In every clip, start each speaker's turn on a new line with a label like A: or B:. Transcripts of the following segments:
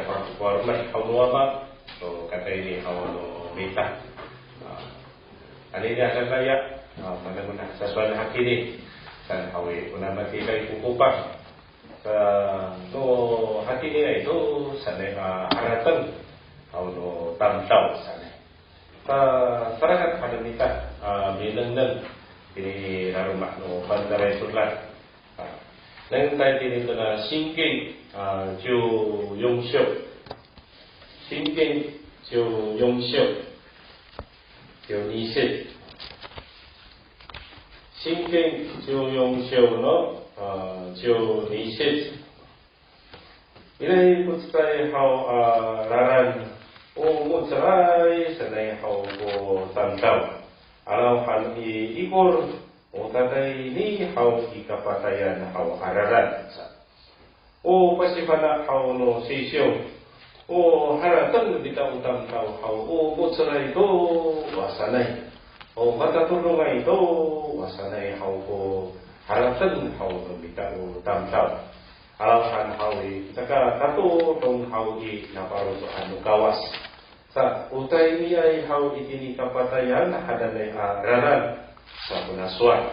A: kapar mai hawa ba to kata ini hawa no mita ani dia akan kaya mana sesuatu hak ini dan hawa una mati kai kukupas no hati ini itu sana harapan hawa no tamtau sana sarakat pada mita bineng ini rumah no bandara sulat nang tai ini tu na singking就优秀，心境就优秀，就理性，心境就优秀咯，就理性。Ilai putsai hau laran mutsai sanai hau ko tantau. Alau hal ikur utatai ni hau ikapatayan hau araran. Pasti pada hau no sisyo. Haratan kita utang tau hau. Mutsai itu wasanai. Mata tulungai itu wasanai hau ko haratan hau no kita utang tau. Alasan hawi saka satu dong hawi naparu anu kawas sa utai ni ai hawi ini kapatayan hadane araran sa punaswan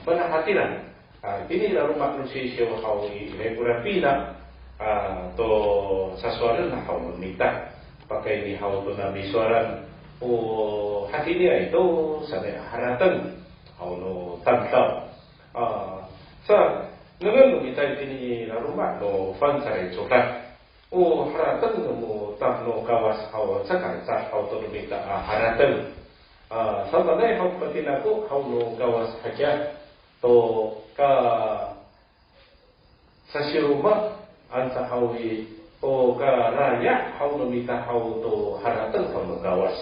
A: penahatiran ini lalu manusia sio hawi legura pina to saswaran na hawi minta pakai ni hawi to nabi suaran hati dia itu sampai haratan hawi no tantau sa Nungan kita ini rumah no fan sare cokat. Haratan no tak no kawas hawa cakap hawa tu minta haratan. Sampai hawa patin aku hawa no kawas haja to ka sasiuma anta hawi ka raya hawa no minta hawa to haratan hawa no kawas.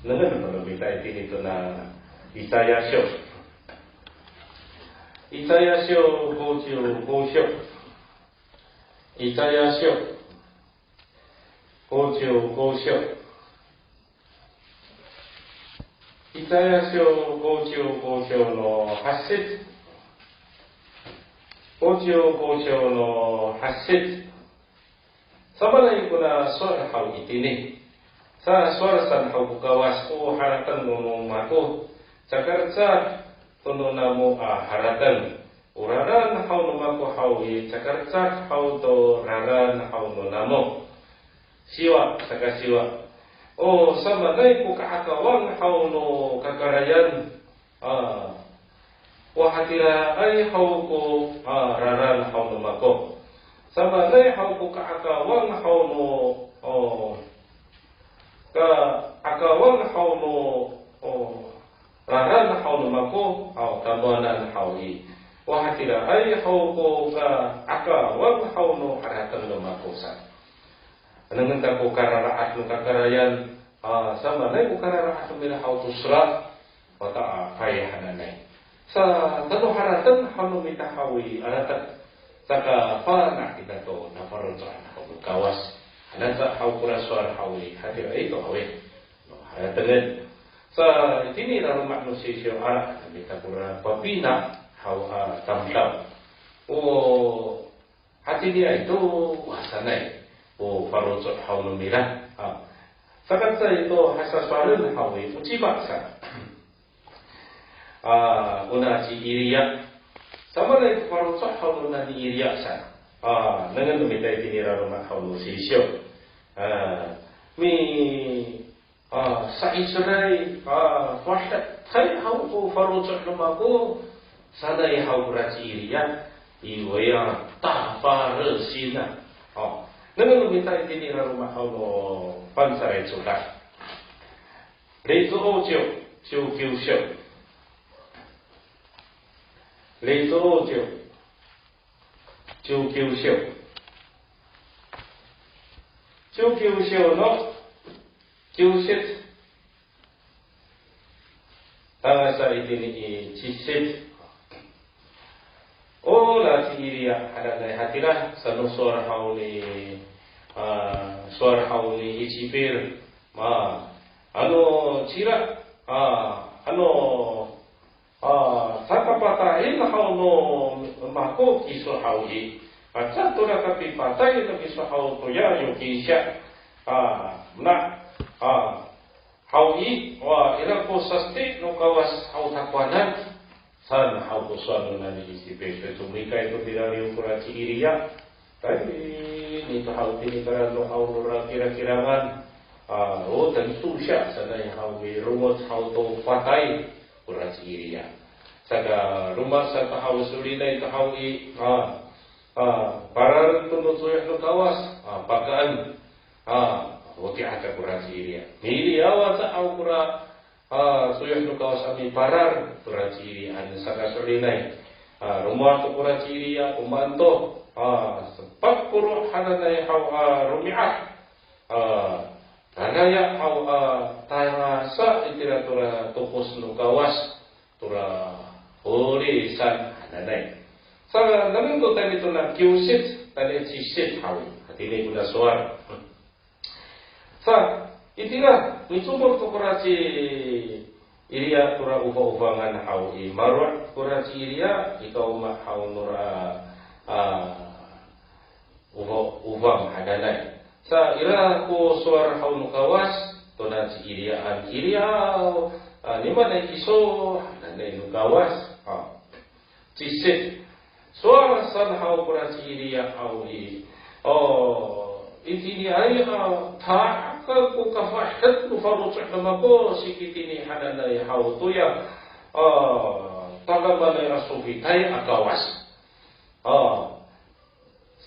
A: Nungan no minta ini tu na itaya show. Itayasyo goju gosyo Itayasyo goju gosyo Itayasyo goju gosyo no hasit Goju gosyo no hasit Sabalay ko na suara hau itini Sa suara san hau bukawas haratan ngunung mako Cakarca Tono namo haratan uraran hau nomako hawi cakarcak hau to raran hau no namo siwa saka siwa sama nai ku kaakawang hau no kakarayan wahatira ai hau ko raran hau nomako sama nai hau ku kaakawang hau no ka akawang hau no raran hau nomako hau tabanan hawi wahatira ai hau ko ka akawang hau no haratan nomako sa anang ko kararaat no kakarayan sama nai ko kararaat no bila hau tusra wata kaya hananay sa tano haratan hau no mita hawi aratan saka pana kita to na paronsan hau kawas hanasa hau kuraswar hawi hatira ito hawi haratan sa sini dalam manusia syara kita kurang pembina hawa tamtam hati dia itu wasanai farujut hawa mirah sakat saya itu hasaswarun hawi uci baksa unaci iriya sama lagi farujut hawa nani iriya sa dengan demikian ini dalam manusia syara sa Israel wahdat kai hau ko farujut lumaku sanai hau raciriya iwaya tafarsina dengan minta ini rumah hau pansare sudah lezo ojo chu kyusho lezo ojo chu kyusho no Jusit Tangasa ini cisit lati iriya hadalai hatilah sanu suara hauli icipir cira saka patahin hauno mako kiso hauli Tura kapi patay ito kiso hao tuya yung kisya. Hao i, ilang po sa stik no kawas hao takwanan. San hao po suano na ni-isipin. Sumika ito dinari yung kurachi iriya. Kaya nito hao tinikaran no hao nura kira-kirangan. Tentu siya sanay hao may rumot hao to patay kurachi iriya. Saka rumah sa hao sulinay ito hao i para tunod suyak no kawas pagkaan wati ata kurachi iriya. Mili awa sa hao kura suyak no kawas ami parar kurachi iriya. Saka sulinay rumah to kurachi iriya umanto pagpuro hananay hao rumiah Anaya hau tarasa itira tura tupus no kawas tura horisan ananay. Sa namin ko tadi ito na kiusit tadi sisit hau hati ini guna suara. Sa itira misumur to kurachi iriya tura uva-uvangan hau i marwa kurachi iriya ikaw ma hau nura uva-uvang ananay. Sa ira ko suara hau no kawas to na si iriaan iriya lima na iso na no kawas cisit suara san hau pura si iriya hau i itini ay ta ko kafahat no faru sama ko sikitini hanana hau to ya tagama na asufi tay akawas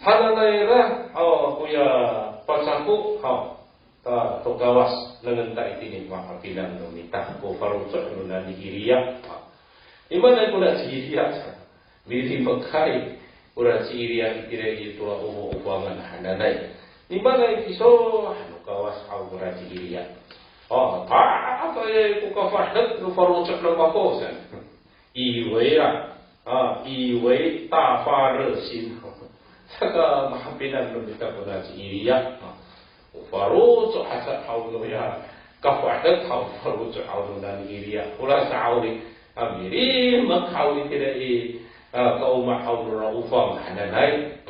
A: hanana kuya pasaku to gawas nangentai tini makapilang no mitah ko farutsok no na iriya. Imana ko na si iriya miri magkai ura si iriya itira itu uvangan hananay. Imana iso ano gawas hau ura si iriya. Apa ya ko kafahat no farutsok no makosan. Iway iway ta faresin. Saka mahapinan no mitah ko na si iriya. Farutsok asa hau no ya kafahat hau farutsok hau no na iriya. Ura sa auri amiri maghau itira kauma hau no ufang hananay.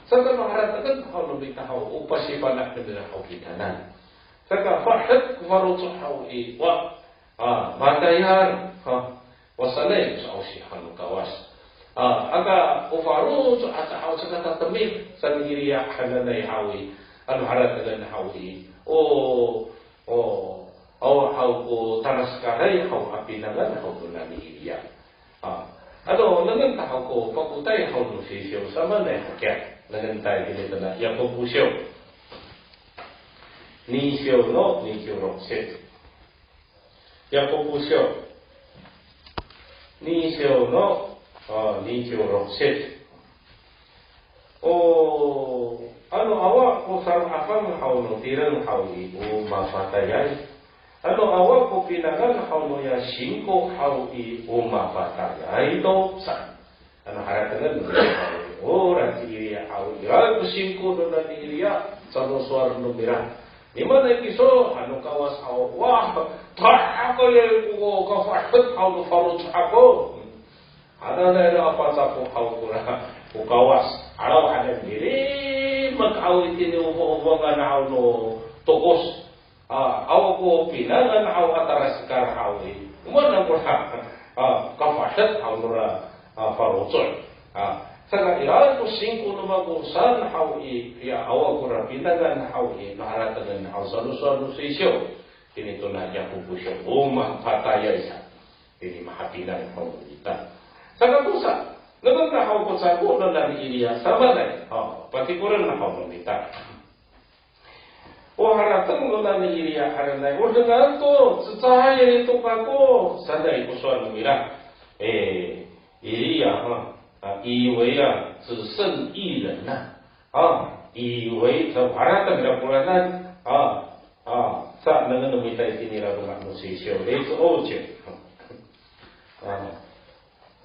A: Saka maharatakan hau no mitah hau upasipanak na hau kitanan. Saka fahat farutsok hau matayar wasalay sa ausihan no kawas. Aga ufarutsok asa hau sa tatamik sa iriya hananay hawi. Ano haratagan hawi hau ko tanaskaray hau apinagan hau ko na iriya. Ano nangan ko pakutay hau no sisiyo sama na hakya nangan tayo dito na yapopusyo nisyo no nisyo rokset yapopusyo nisyo no nisyo rokset ano awa ko sarang afang hau no tirang hau i mapatayay. Ano awa ko pinagan hau no ya singko hau i mapatayay ito sa ano haratagan no rati iriya hau i ko singko no na iriya sa no suar no mira. Di mana iso ano kawas hau ako ya ko kafahat hau no farut ako. Ada na apa sa ko hau ko kawas araw ada diri mag-awit ini ubo-ubongan hau no tukos aw ko pinangan hau ataras kar hawi umana ko kafahat hau nura farutsol saka ira ko singko no magusan hawi ya aw ko ra pinangan hawi naharatagan hau salu-salu sisyo kini to na ya pupusyo pataya isa ini mahapinan hau kita saka pusa naman na hau ko sa ko na iriya sama na pati ko rin na hau mamita. Haratan ko na iriya haranay. Dengan to, sa ito ka ko. Sanday ko suwan mira. Iriya iway zisen iren na. Iway sa haratan na pulanan. Sa nanganumita itinira rumah musisyo. Ito oje.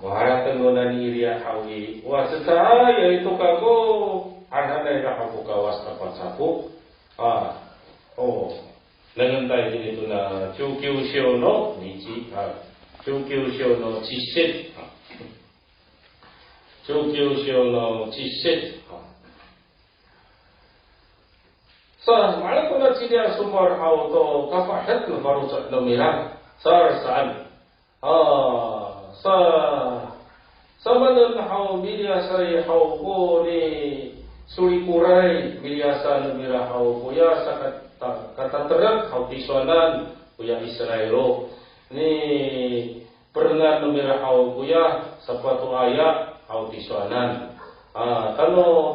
A: Haratan ko na iriya hawi. Sa ito ka ko. Hananay na ako kawas na pansapo. Nangantai dito na Chūkyūshyo no Nichi, Chūkyūshyo no Chiset, Chūkyūshyo no Chiset, Sa malam ko na siya sumar hau to kapahat no baru sa lumirang saan sa malam hau biasa hau ko ni suri kurai biasa lumira hau ko ya sa kata terak hau tisuanan kuya Israelo ni pernah lumira hau ko ya sa patu ayak hau tisuanan kalau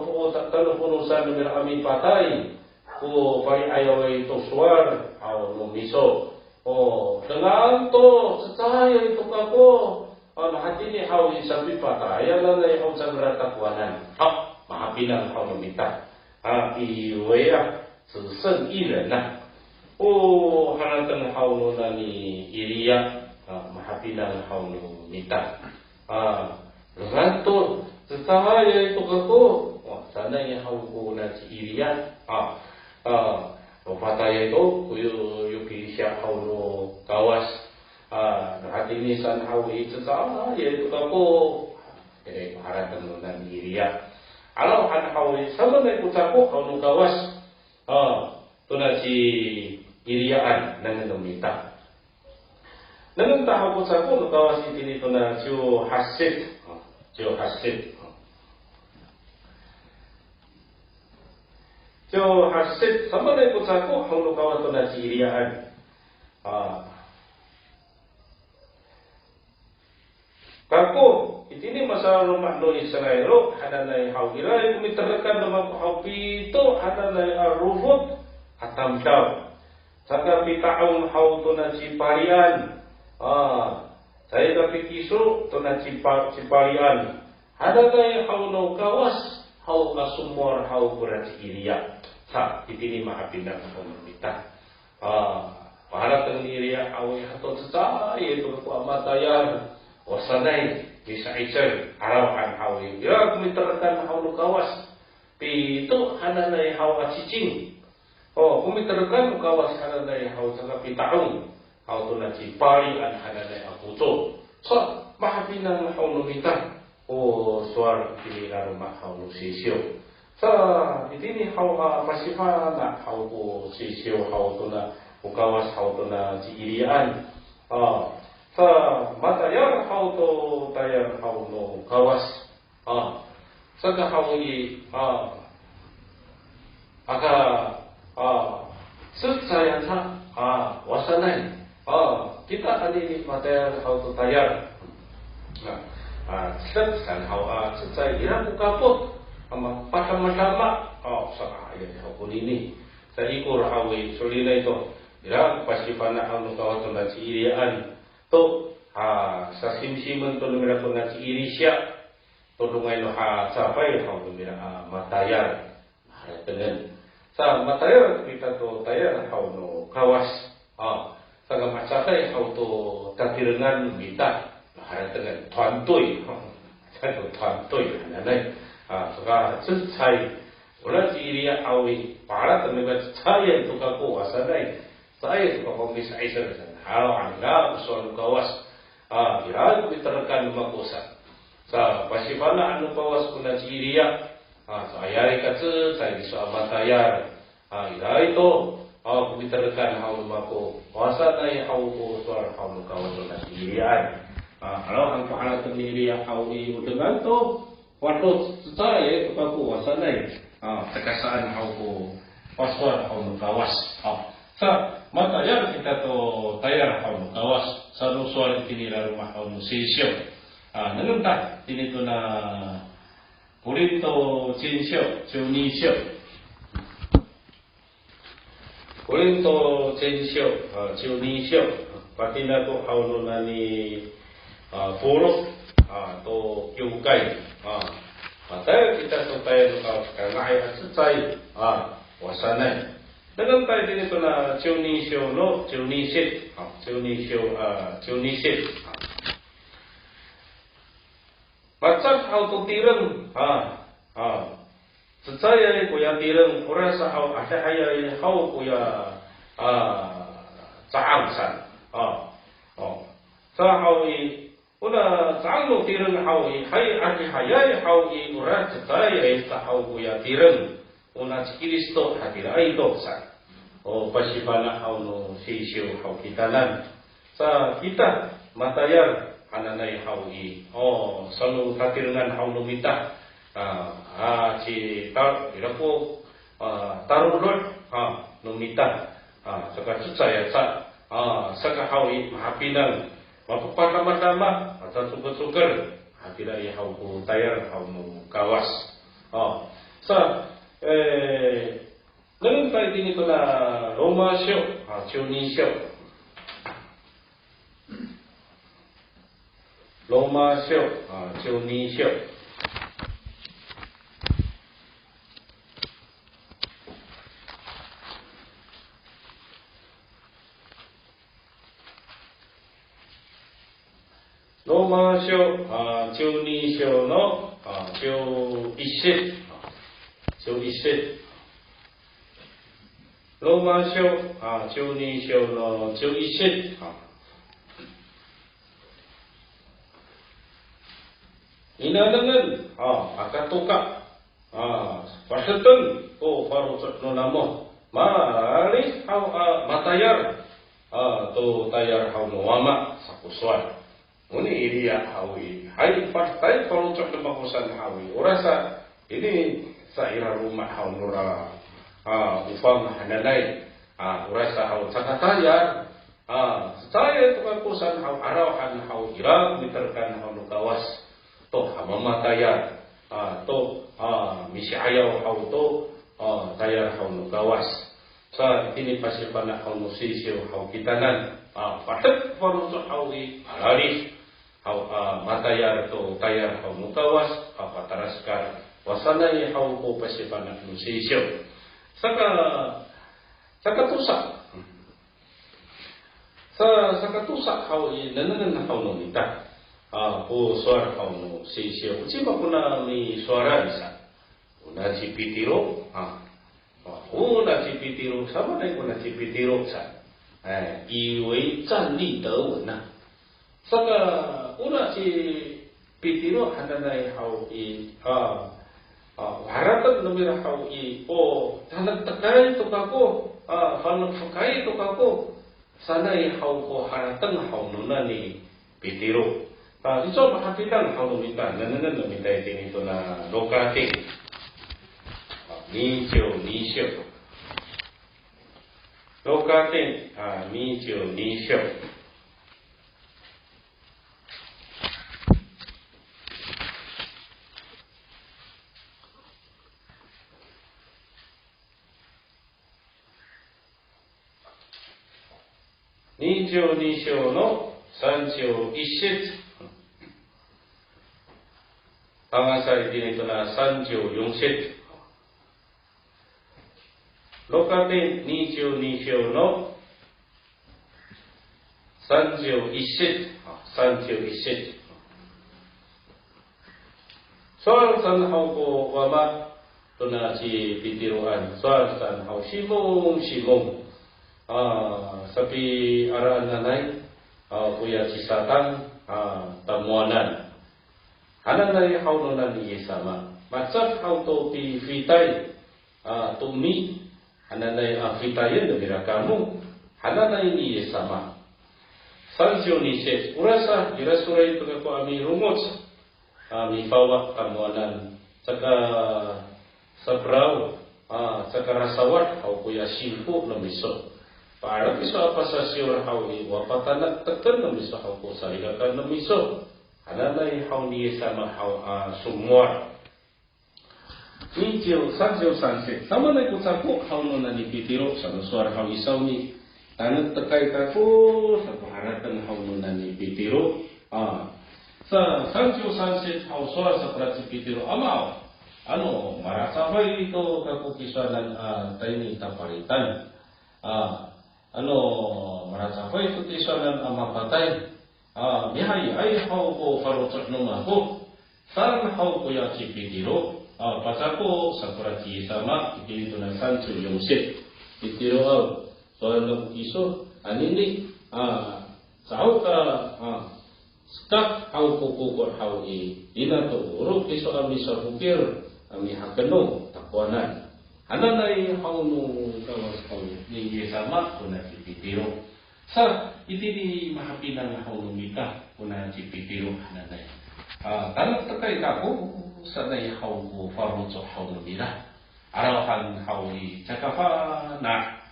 A: punusan lumira amin patay ko pari ayaw ito suar au lumiso dengan to secaya itu kako hati ni hau isabi patah ya la na hau sabra takwanan mahapinang hau lumita iwaya sesen iren na hanatang hau nani iriya mahapinang hau lumita dengan to secaya itu kako sana yang hau ko na si iriya pataya itu yuki siya hau no kawas hati ni san hau itu ya itu kako haratan no nan iriya alau han hau sama na kutako hau no kawas to na si iriyaan nang numita nang tahu kutako no kawas itu na siyo hasit hasit sama na ikut sako hau kawan to na siriyaan kako itini masa rumah no Israelo hadanay hau giray kumitarakan naman ko hau pito hadanay arufot hatam daw saka pitaong hau to na siparian saya kapikiso to na siparian hadanay hau no kawas hau asumor hau kurat iriya sa itini mahapinang komunita para teng iriya hau hato sa itu ko amatayan wasanay bisa icer arawan hau ira kumiterkan hau kawas pito hananay hau acicing kumiterkan kawas hananay hau sa pitaong hau to na cipari an hananay akuto sa mahapinang hau lumita suar ini rumah hau sisio sa itini hau pasifana hau ko sisio hau to na ukawas hau to na irian sa matayar hau to tayar hau no kawas sa ka hau i aka sesaya sa wasanay kita ani matayar hau to tayar kan hau sesay ira ko kapot pasama-sama sa ayat hau ini sa ikur hau solina ito ira pasifana hau no kawas to na irian to sa simsiman to lumira to na irisya to lungay no sapay hau lumira matayar haratan sa matayar kita to tayar hau no kawas sa gamasakay hau to tatirengan bita haratan tuantoy nanay saka sesay wala si iriya awi para tanaga saya to kako asanay saya to kako misaisa halo anga usul kawas ira bitarakan makosa sa pasifana anu kawas kuna si iriya saya ikatse saya bisa matayar ira ito bitarakan hau mako wasa nay hau ko suar hau kawas kuna si iriya kalau ang pahala sendiri yang hau dengan to waktu saya itu aku wasanai tekasaan hau ko paswar hau kawas sa matayar kita to tayar hau kawas sa nusual itinira rumah hau sisyo nanunta ini to na purito jinsyo junisyo purito jinsyo junisyo pati na to hau no nani purok to kyukai tayo kita to tayo karena ay sesay wasanay dalam tayo din ito na chunisyo no chunisit macam hau to tireng sesay ay kuya tireng ora sa hau ada ay hau kuya saangsan sa hau una sangno tireng hau hai ati hayai hau urat saya esta hau kuya tireng una Kristo hatira ay doksa. O pasibana hau no sisiu hau kitanan. Sa kita matayar ananay hau i. O sanu tatirngan hau no mita. Si tar irapo tarulot no mita. Saka susaya sa saka hau i mahapinang mapapakamadama at sugar-sugar. Hatira i hau ko tayar hau no kawas. Ngayon tayo din ito na Roma Show, Tuning Show. Roma Show, Tuning Show. Roma Show, Tuning Show no, Show Isit. Show Isit. Roma Show, Tuning Show no, Show Isit. Inalangan, akatuka, pasatan, parusat no namo, maaari, matayar, to tayar hau no wama, sa kuswan. Uni iriya hawi, hai pastai parusat no makusan hawi, orasa, ini sa ira rumah hau nura, ufam hananay, orasa hau sakatayar, saya itu kan kusan hau arawan hau ira, miterkan hau no kawas, to hamamatayar, to misi ayaw hau to tayar hau no gawas. Sa ini pasti pana hau no sisiw hau kitanan, patet parusot hau i alaris, hau matayar to tayar hau no gawas, pataraskar wasanay hau ko pasti pana no sisiw. Saka tusak. Saka tusak hau i nanangan hau no mita. Po suara hau no sisiyo. Uciba kuna mi suara isa. Una cipitiro. Una cipitiro. Sama na kuna cipitiro sa. Iwei zan li de wen na. Saka una cipitiro hananay hau i. Haratan numira hau i. O hanag takay to kako. Fanang fakay to kako. Sanay hau ko haratan hau nuna ni pitiro. Ito makapitan hau numita, nananan numita itin ito na lokating. Nichiyo, nisyo. Lokating, nichiyo, nisyo. Nichiyo, nisyo no sanchiyo isit. Pangasay din ito na sanjiyo yungsit. Lokatin nichiyo nishiyo no sanjiyo isit. Sanjiyo isit. Soal san hau ko wama ito na si pitiruan. Soal san hau simong. Sabi araan nanay kuya si Satan tamuanan. Hananay hau no na ni sama. Matsat hau to pi fitay tumi. Hananay fitayen na mirakamu. Hananay ni sama. Sanjiyo ni ses. Urasa irasuray ito kako ami rumot. Ami fawak kamuanan. Saka sabraw. Saka rasawat hau kuya simpo na miso. Para piso apa sa siyur hau i. Wapatanak tekan na miso hau ko sarigakan na miso. Hananay hau ni sama hau semua. Nichiyo, sanjiyo sanse. Sama na ikutsako hau no na ni pitiro sa suara hau isaw ni. Tanag takay kako sa paharatan hau no na ni pitiro. Sa sanjiyo sanse hau suara sa pratsi pitiro amaw. Marasabay ito kako kisanan tayo ni taparitan. Marasabay ito kisanan mapatay. Mihay ay hau ko farotsak no mako. San hau ko ya si pitiro. Pasako sa pratsi sama ito na sanjiyo yungsit. Pitiro au. Soal ng iso, anini, sa hau ka, skak hau kukukot hau i, ina to, urok iso ami sa hukir, ami hakano, takwanan.
B: Ananay hauno kawas hau ni sama kuna cipitiro. Sa itini mahapinang hauno mita kuna cipitiro ananay. Talag takay kako sa nay hau ko farutso hauno mira. Arawan haui cakafa na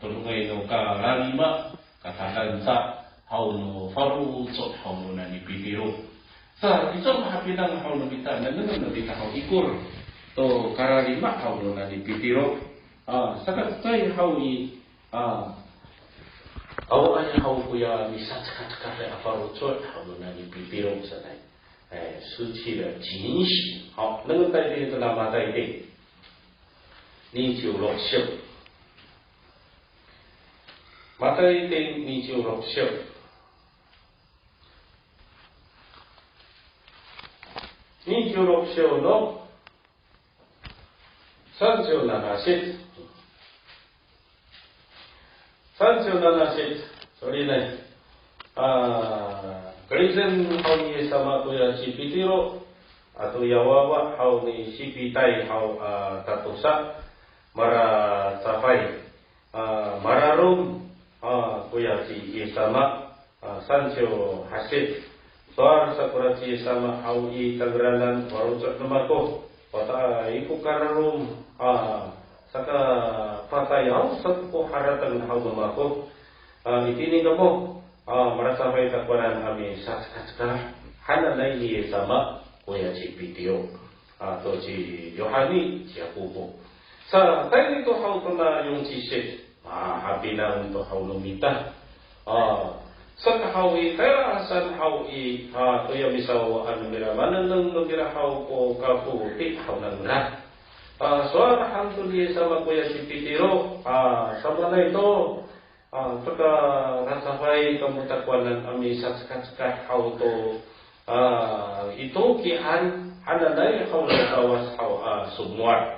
B: tulungay no ka lalima katakan sa hauno farutso hauno na ni pitiro. Sa isang mahapinang hauno mita na naman na hau ikur. To karalima hauno na ni pitiro. Sakat tay haui awan hau kuya misat katakare afarutso hauno na ni pitiro sa nay. Suci da jinshi. Hau, naman tayo dito na matay din. 26章マタイ伝26章26章の37節37節それねKristen hau ni sama tu ya si pitiro atau ya wawa hau ni si pitai hau tatusa mara safai mararum kuya si sama sancho hasit soar sakura si sama hau I tagranan warucot namako pata iku kararum saka patay hau sakko haratan hau namako itini kamo mara safai takwaran kami sakska hananay ni sama kuya si pitio atau si Yohani si Yakubo. Sa tayo nito hau to na yung sisit, habilang to hau lumita. Sa kahawi, kaya asan hau to yung misaw mira manang mira hau ko kaputi hau nang ra. Suara hantun niya sa makuya si Pitiro, sama na ito, saka nasabay kamutakwanan ami satskat hau to ito kihan hananay hau na tawas hau sumwar.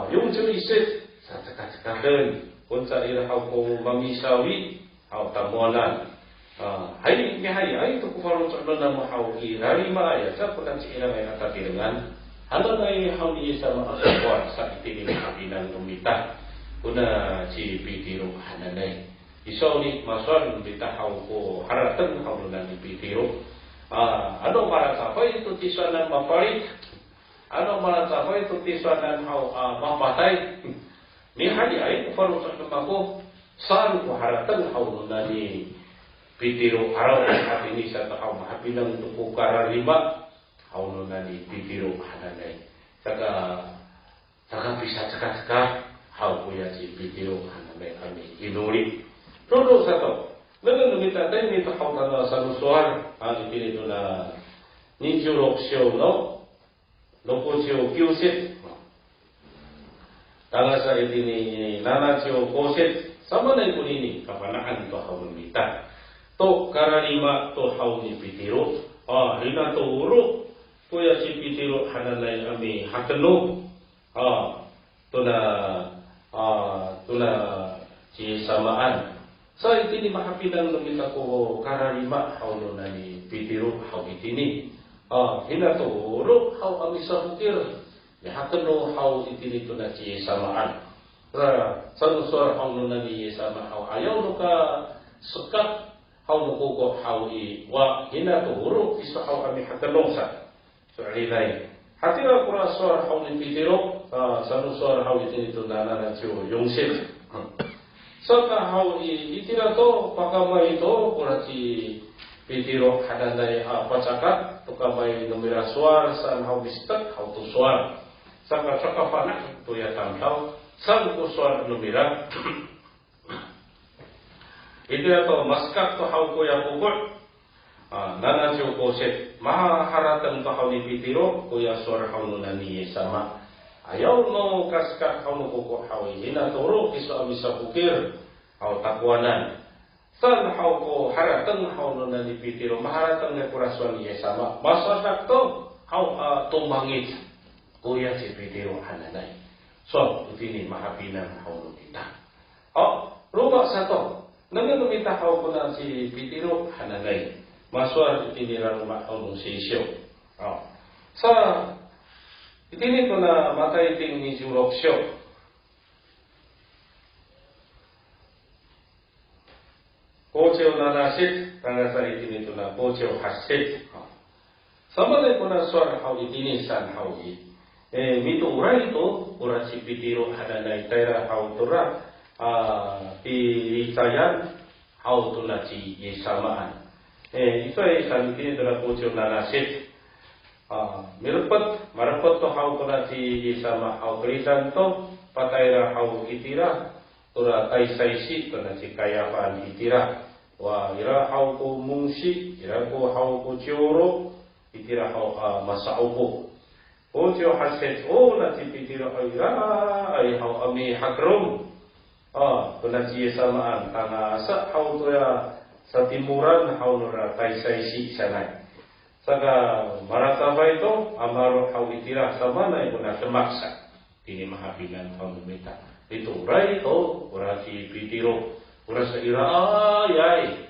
B: Yung jurisip sa tsaka-tsakahin kung sa irahaw ko mamisawi hau tamuanan hay ito ko parang sa na mahau irari maaya sa pagkat si ilang ay nakatilangan halo na hau niya sa mga kapwa sa itinilakabinan umita kuna si Pitiro hananay iso ni maswan umita hau ko haratan hau na ni Pitiro ano para sa pa ito tiswanan mapalit ano malasapay ito tiswanan hau mapatay ni hali ay kufarusak na ako saan ko haratan hau na ni Pitiro araw at ini sa hau mahapilang tuko kararima hau na ni Pitiro hananay saka pisa hau kuya si Pitiro hananay kami inuri tulo sa to nananumita tayo nito hau na sa lusuan ang ipinito na 26章の69節Tangasa itini 75節sama na ipun ini kapanaan to hau mita to karalima to hau ni Pitiro rina to uro kuya si Pitiro hananay ami hakano to na si samaan sa itini mahapilang lumita ko karalima hau na ni Pitiro hau itini hinaturo hau amisa hukir yahatno hau itinito na ci samaan sanusor hau nuna ni sama hau ayaw no ka sukat hau nukuko hau wa hinaturo iso hau ami hatanongsa so alilay hatira kura sor hau ni Pitiro sanusor hau itinito na nanatyo yungsit so ka hau itinato pakamay ito kura ci Pitiro hananay pacakat tukamay numira suar saan hau mistak hau tu suar saka panak tu ya tamtaw san ku suar numira itu atau maskat tu hau ko ya kubur nana siu ko set maha haratan tu hau ni Pitiro ko ya suar hau nunani sama ayaw no kaskat hau no ko hau hina turu iso abisa ukir hau takwanan san hau ko haratan hau nuna ni Pitiro maharatan nga kuraswan niya sama masasak to hau tumbangit kuya si Pitiro hananay so itini mahapinan hau nunita lupa sa to nanganumita hau ko na si Pitiro hananay maswar itini rang hau nung sisyo sa Itini ko na matay ting ni Juroksyo. Kocheo nanasit, tanga sa itini ko na kocheo hasit. Sama na ko na suar hau itini san hau i. Mito uray ito, ura si Pitiro hadanay tayra hau tura, pisayan hau to na si yesamaan. Ito ay san itini ko na kocheo nanasit. Marapat to hau to na si yesama hau krisan to, patayra hau itira, tura taysaysi to na si kayapaan itira. Wa ira hau ko mungsi, ira ko hau ko cioro, itira hau masaupo. O cio haset o na si pitira ira ay hau ami hakrom. To na si samaan tanga sa hau to ya sa timuran hau nora taysaysi sanay. Saka marasabay to amaro hau itira sama na ito na semaksa. Tini mahapilan hau numita. Ito uray to ura si pitiro. Ura sa ira ay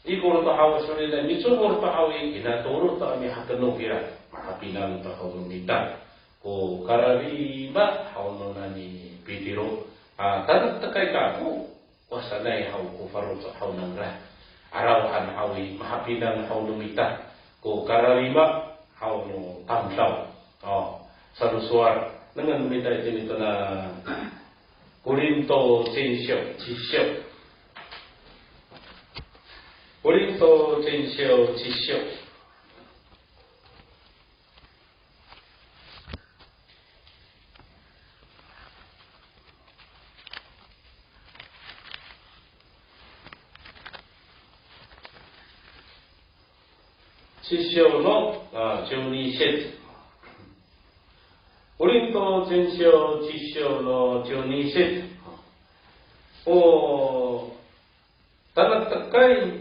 B: ikor to hawas nila mitsumor to hawi inaturo to ami hakano kira makapinan to hawo mita ko karariba hawo nani pitiro tanat takay ka ko wasanay hawo ko faro to hawo nang ra arawan hawi makapinan hawo mita ko karariba hawo no tamsaw sa lusuar dengan mita ito na Korinto Censyo Chisyo Korinto Censyo Chisyo Chisyo no 12節Korinto Censyo Chisyo no 12節tanat takay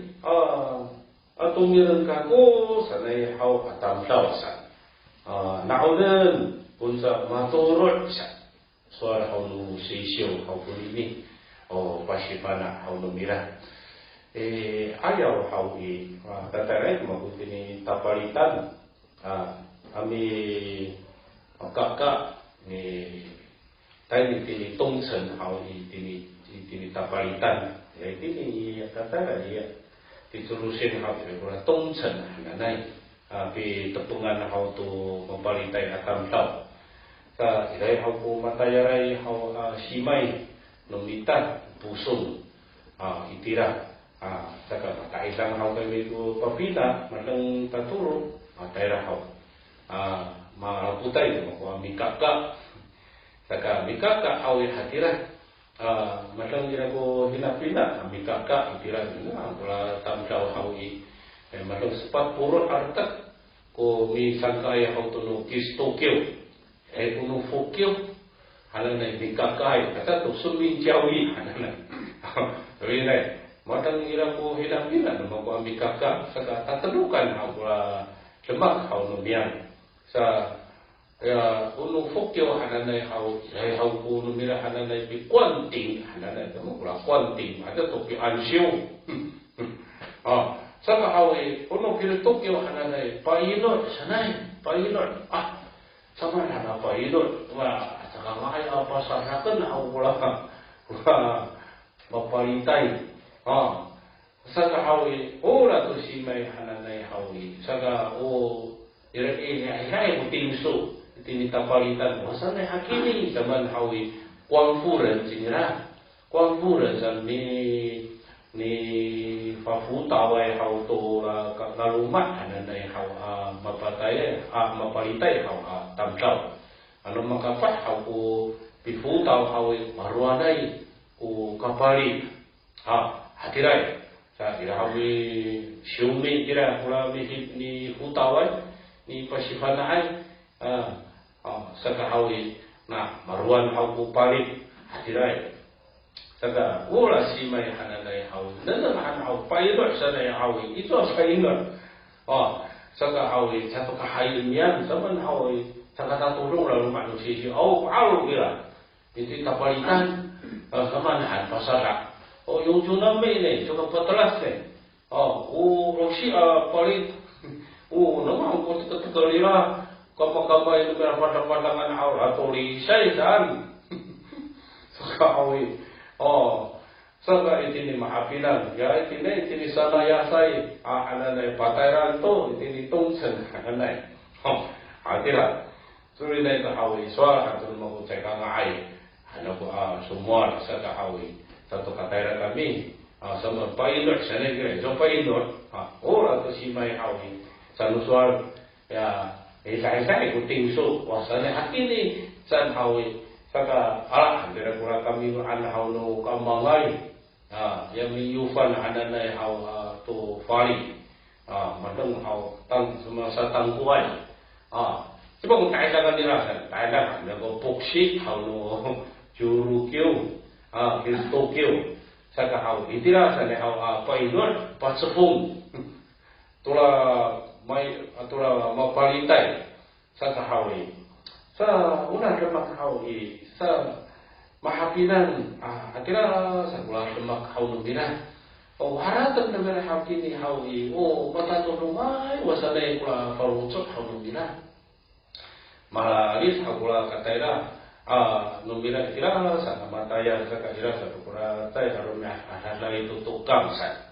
B: atumiran kako sanay hau atam tawasan naunan punsa maturot sa suara hau nu sisyo hau kulini pasipana hau numira ayaw hau tataray mabuti ni tapalitan ami kakak ni tayo tini tongsen hau tini tapalitan tini tataray diturusin hau tongsen nanay pi tepungan hau tu mempalitay atam tau ka iray hau ko matayaray hau simay numita pusong itira saka makaisang hau kami ko papina matang taturo matayra hau maputay mo mikaka saka mikaka awi hatira matang ira ko hinapina mikaka itira na pula tamsaw hawi matang sepat puro artak ko mi sangkay hau tunu kistokyo kuno fokyo halang na mikaka kata to sumin jawi halang na matang ira ko hinapina mo ko mikaka saka tatadukan hau pula lemak hau nubian sa unu fokyo hananay hau ko numira hananay pi kwanting hananay mo kula kwanting ada to pi ansyo saka hau unu pi tokyo hananay painot sanay painot sama na painot wa saka may pasarakan hau kula mapalitay saka hau ora to si may hananay hau saka Ira mutimso tini tapalitan masanay hakini zaman hawi kuangfuren sinira kuangfuren san ni fafutaway hau to nalumat hananay hau mapatay mapalitay hau tamsaw ano makafat hau ko pifutaw hawi maruanay ko kapalit hatiray sa ira hawi siumi ira hula ni futaway ni pasifanaay saka hawi na maruan hau ko palit hatiray saka wala si may hananay hawi nananahan hau pailot sanay hawi ito ang kaingat saka hawi sa pagkahayin yan saman hawi saka tatulong lang manusia paalo kira ito tapalitan kamanahan pasara yung tsunami ni saka patalas ni rosi palit naman ko tatalira kamay lumira padang-padangan aura tulisay dan sakawi saka itini maapinan ya itini sana yasay ananay patayran to itini tungsen ananay atira suri na kahawi swar hatun mo cek ngai ano ko semua sa kahawi satu katayran kami sama painot sana gire jo painot ora to si may hawi sa nuswar ya isa-isa ikuting so wasana hakini san hawi saka dira kura kami anahaw no kamangay yang miyufan ananay haw to fari madang haw tang sa tangkuan coba kung tayo sa kanirasan tayo na nag-puksik haw no jurukyo Tokyo saka haw itirasan haw painot patsupong tula mapalitay saka hawi sa una lemak hawi sa mahapinan atira sa kula lemak hawi bina haratan na mera hakini hawi matatulungay wasanay kula parutsot hawi bina malalis hakula katayra numbira itira sa namataya sa kahira sa tukura tay harumnya ahadla itu tukang sa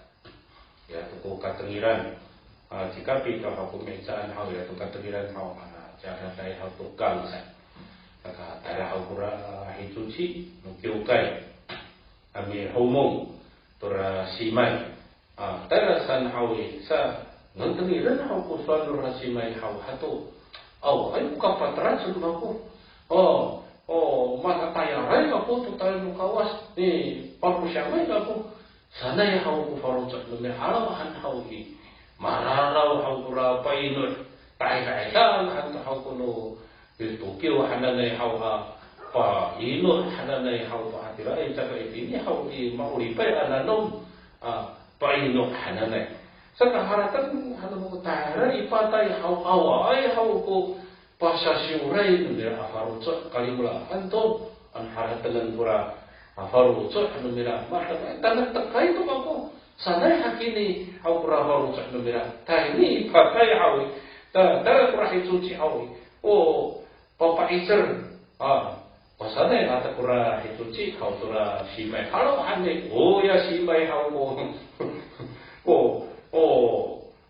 B: ya tuku katengiran jika pika hukum ejaan hau ya tukang katengiran hau cara saya hau tukang sa kaka tara hau kura hituci nukiukai ami homong tura simai tara san hau sa ngantengiran hau kusuan tura simai hau hatu ayo kapatran sudumaku maka tayarai kapu tu tayo nukawas ni parusyamay kapu sana ya hau kufaruncat lumir halawahan hau mararaw hau kura painot tayo-tayo hanta hau kuno Tokyo hananay hau pa inot hananay hau pa hatiray saka itini hau maulipay ananom painot hananay saka haratan hanamo tayaray ipatay hau ay hau ko pasasyuray numira afarutsot kalimula anto ang haratan kura afarutsot numira mahal tanag-takay to ako sanay hakini hau kura afarutsot numira tayo ni ipatay hau dara kura hituchi hau papaiser pasanay ata kura hituchi hau tura simay halo hane ya simay hau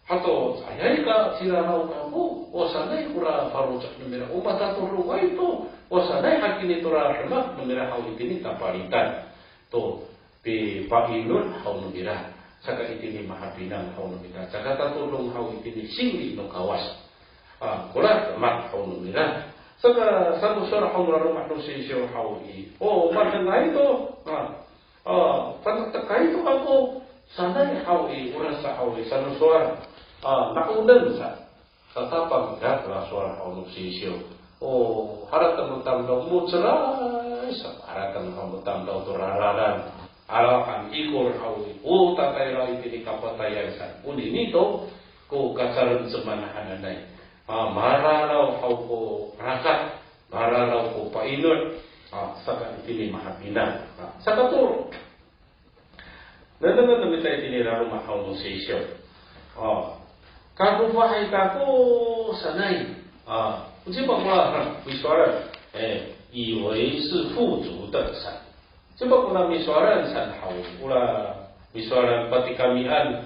B: hato ayay ka sila hau kamu sanay kura farucak numira matatulong ay to sanay hakini tura remak numira hau itini tapalitan to pi painun hau numira saka itini mahapinang hau numira saka tatulong hau itini singli no kawas kula mak hau numira saka satu sura hau rumah no sisyo hau marhanay to panatakay to ako sanay hau uras sa hau sanu sura nakunan sa tapang gatra suara hau sisyo haratan tamdaw mo cerai sa haratan hau tamdaw to rararan alakan ikor hau tatay ra itini kapatayan sa unini to ko kasaran semanahananay mararaw hau ko rakat mararaw ko painot saka itini mahapinan saka turo nanana namita itini rumah hau sisyo kagufahay kako sanay这包括米索尔以为是富足的山，这包括那米索尔山好，乌拉米索尔pati kamian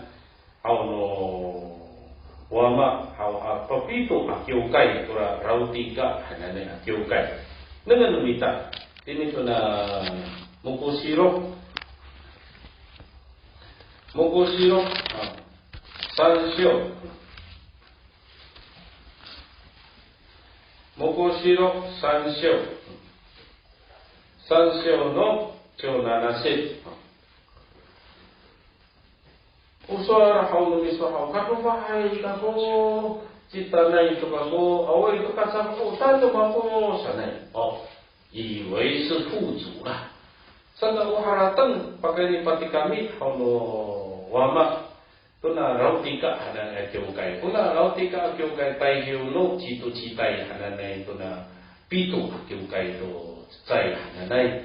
B: 好no wama hau papito akiukai tura rautika hanane akiukai dengan numita ini tuna mukosiro sansyo Mokoshiro Sansyo no Kyonanashi Usara hau numiso hau kakufahay kako Chitanay to kako away to kasako Tato kako sanay iway sa fuzu lah Sana uharatan Pagani pati kami hau no wama tuna rautika hananay kyukai kuna rautika kyukai taihyo no chito chitai hananay tuna pito kyukai to tsai hananay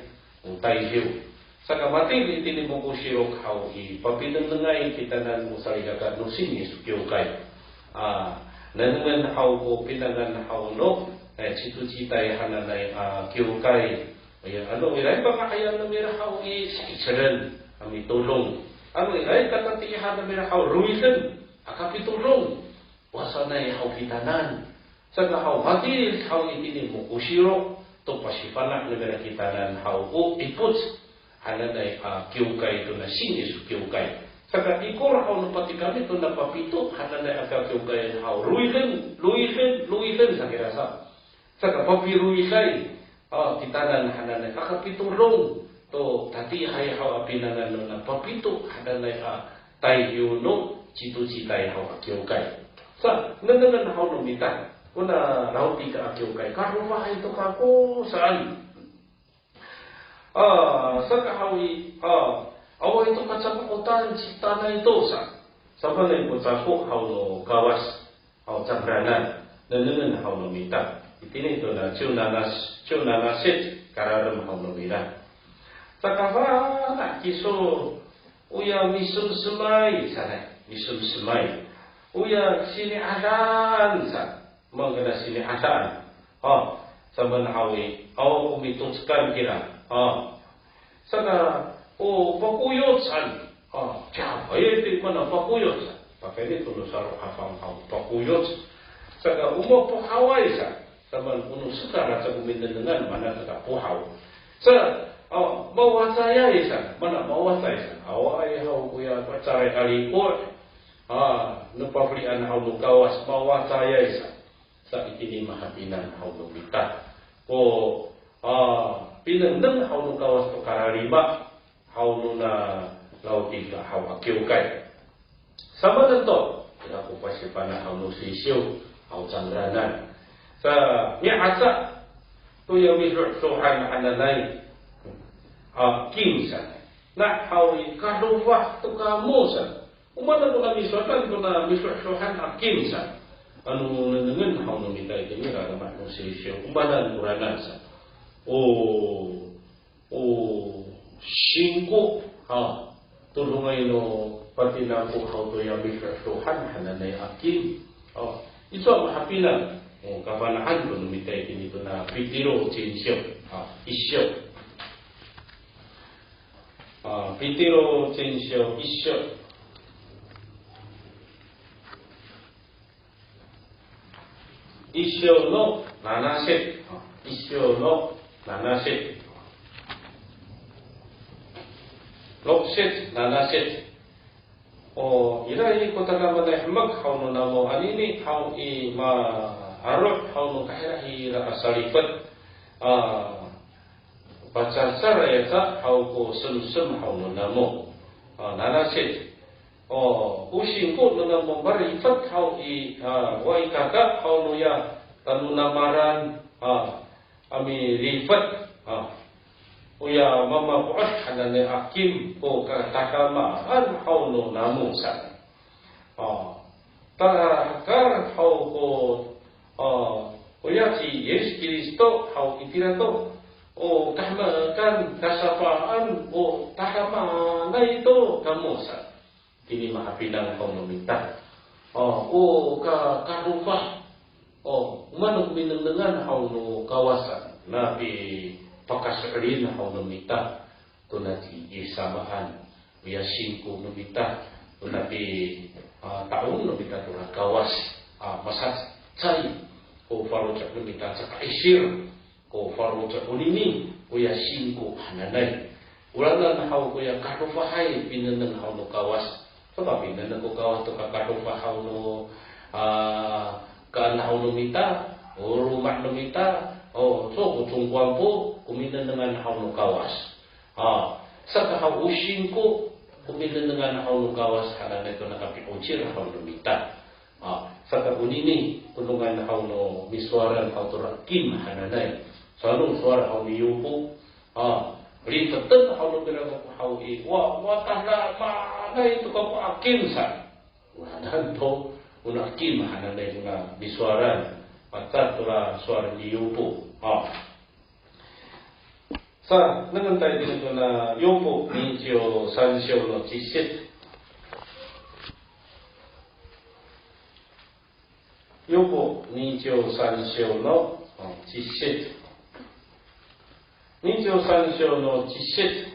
B: taihyo saka mating itini mokushiro hau papinenengay kita nan musaligakat no sinis kyukai nangan hau ko pinangan hau no cita-cita hananay kiukay ilay pangakayan na mira hau isaran ami tulong ilay katatihan na mira hau ruisan akapitulong wasanay hau kitanan sa hau mati hau itini mo kusiro to pasipanak na mira kitanan hau ko iputs hananay kiukay ito na sinis kiukay saka ikor hau no pati kami to napapito hananay kiukay hau luisan sa kirasa saka papiruisay kitanan hananay kakapitulong to tati hay hau apinangan no napapito hananay tayo no cita-cita hau kiukay sa nanangan hau no mita kuna rauti ka kiukay karuma ito kako saan saka hawi awal itu kacapakutan cipta na ito sa panay po sa ko hau no kawas hau cabranan nanangan hau no mita itini ito na chunanasit kararam hau no mita saka na kiso uya misum semai sana misum semai uya sini adan sa mangana sini adan saban hawi aw kumitungskan kira saka pakuyot san siapa itu mana pakuyot san pakai itu nusaro hafam pakuyot saka umo pohawai san saban unu sekarang sa kumindangan mana saka pohaw sa bawa saya san mana bawa saya san awai hau kuya pacarai alipur nupaflian hau nukawas bawa saya san sa itini mahapinan hau nubita pinandang hau nukawas to karariba hau nuna lauti ka hau akiukay sama nanto kaya ko pasipana hau nusisyo hau cangranan sa miasa to yung misursuhan ananay kimsan na hau kaluwa to kamusan umana ko na misuatan ko na misursuhan kimsan anu nanangan hau numita ito nira naman nusisyo umbanan kuranan sa singko tulungay no pati na po hau to yung misursuhan hananay akim ito ang mahapinan kapanahan ko numita ito nito na pitiro chinsyo isyo pitiro chinsyo isyo isyo no nanasit isyo no nanasit loksit nanasit irai ko taga maday mag hau no namo anini hau i ma arot hau no kahira asalipat bacasar yata hau ko sum hau no namo nanasit using ko no namo barifat hau i wai kaka hau no ya tanu namaran ami rifat uya mama buat hanane akim ko katakama an hau no namo san takar hau ko uya si Yesus Kristo hau itirato kahmakan kasapaan takama na ito kamu san kini mahapinang hau no minta karupah manong minandangan hau no kawasan nabi pakasarin hau no mita to nati isamaan biya singko no mita to nati taong no mita to kawas masat cai ko farocak no mita sa kaisir ko farocak unini kuya singko hananay ulanan hau kuya karufahay pinanang hau no kawas tetapi pinanang ko kawas to karufa hau no kan hau no mita rumah no mita so kutungkuan po kuminan dengan hau no kawas saka hau using ko kuminan dengan hau no kawas hananay to nakapiuchir hau no mita saka unini tulungan hau no miswaran hau to rakim hananay sanu suara hau ni yupo ritatan hau no bilang ko hau i wa tahla mana itu ko akim san wadan to una akim hananay na miswaran patat tura suara ni yupo sa nangantay din ito na yopo mincho sansyo no chisit 二条三章の実節。二条三章の実節。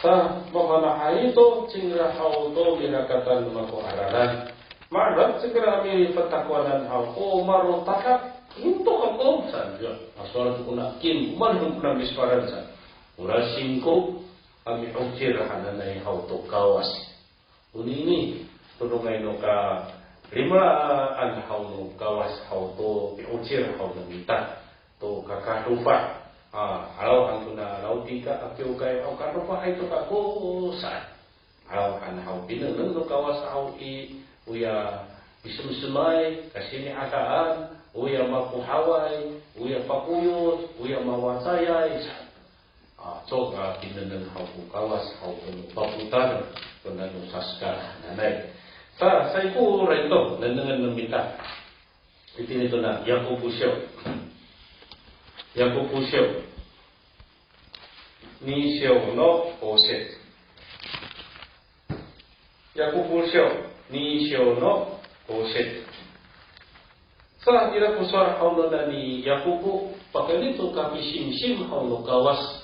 B: Sa mga ito, singra hao to minakatan mako araran. Marat segera mi petakwanan hao o marotaka into ako sanjo. Aswara ko na kim manhum na misparan sa. Ura singko ami ujir hananay hao to kawas. Unini tulungay no ka lima an hao no kawas hao to ujir hao na mita to kakatufa. Alaw ang tuna lautika akyo kay au kano pa ay to kako sa alaw kan hau pinang no kawas hau uya isumsumay kasi ni akaan uya mapuhaway uya pakuyot uya mawasayay sa so pinang hau kawas hau paputan kuna no saskar nanay sa ko rento nanangan ng mita itinito na Yakubusyo Nisyo no Oset Yakubusyo Nisyo no Oset Sa ira kusar haulo na ni Yakubu pakalito kami simsim haulo kawas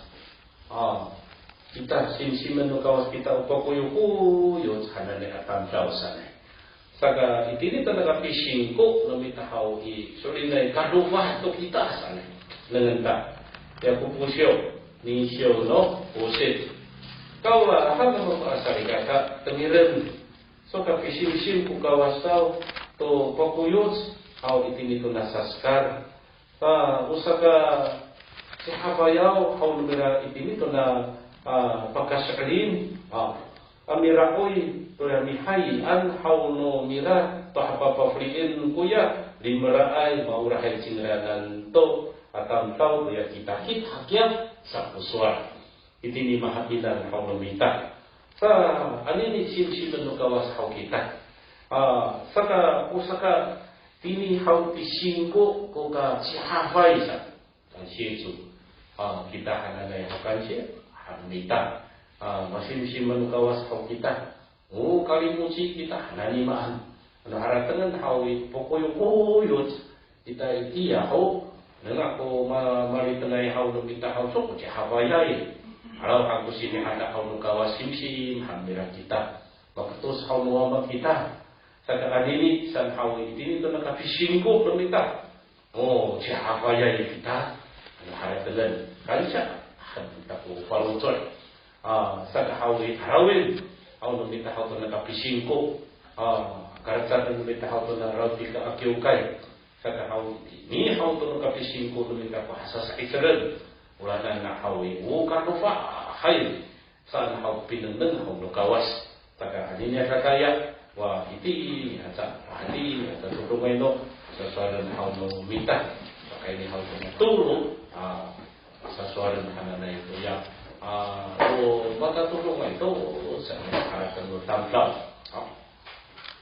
B: kita simsiman no kawas kita upakuyukuyo sana ni atam kausan Saga itinito na kami singko no mitahau sorinay kaduwa to kita sana Nanganta, Yakubusyo, Nisyo no Oset. Kau lah akan memperasari kata temiren. So kapisim-sim ku kawasaw to pakuyos au itinito na saskar. Usaka sihabayaw au lumira itinito na pagkasakalin. Amiraoy to yamihay an hau no mira to hapapafriin kuya limaraay maurahay sinranan to atam tau ya kita hit hakiam sa puswa itini mahapilan hau nomita sa anini sim-sim no kawas hau kita saka usaka tini hau pisingko ko ka sihafay sa kansiyesu kita hananay hau kansiye hamita masim-sim no kawas hau kita kalimusi kita hananimaan ano haratangan hau pokoyo-koyot kita itiya hau Nengak ko malitangay hau no kita hau so ko hawayay. Alaw ako sini ada hau no kawas simsim hamira kita. Makatus hau no wama kita. Sa kakadili san hau itini to nakapishingko no kita. Hawayay kita. Ano haratalan. Kalsa kita ko palutoy. Sa kahawin harawin hau no kita hau to nakapishingko. Karakter no kita hau to na rautika akiukay. Saka hau ni hau to no kapisingko no minta bahasa sa Israel ulana na hawi kanufa hay san hau pinendeng hau no kawas saka adinya kakaya wa iti ata adi ata tulungay no sa suaran hau no minta saka ini hau to tulu sa suaran hananay ito ya baka tulungay ito sa haratan no tamlaw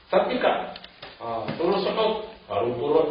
B: tapi ka tulong sa kau baru turun